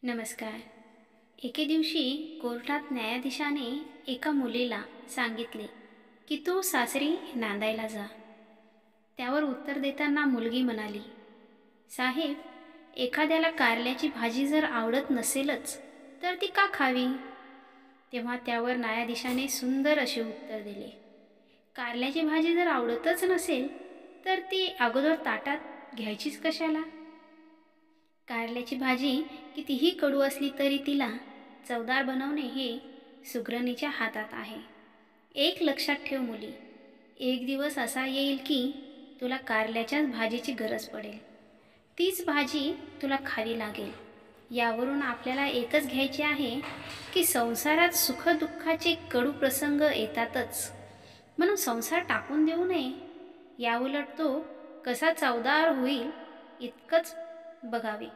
नमस्कार. एके दिवशी कोर्टात न्यायाधीशाने एका मुलीला सांगितले की तू सासरी नांदायला जा. त्यावर उत्तर देताना मुलगी म्हणाली, साहेब, एखाद्याला कारल्याची भाजी जर आवडत नसेलच तर ती का खावी? तेव्हा त्यावर न्यायाधीशाने सुंदर असे उत्तर दिले, कारल्याची भाजी जर आवडतच नसेल तर ती अगोदर ताटात घ्यायचीच कशाला? कारल्याची भाजी कितीही कडू असली तरी तिला चवदार बनवणे हे सुगरणीच्या हातात आहे. एक लक्षात ठेव मुली, एक दिवस असा येईल की तुला कारल्याच्याच भाजीची गरज पडेल. तीच भाजी तुला खावी लागेल. यावरून आपल्याला एकच घ्यायचे आहे की संसारात सुखदुःखाचे कडू प्रसंग येतातच, म्हणून संसार टाकून देऊ नये. याउलट तो कसा चवदार होईल इतकंच बघावे.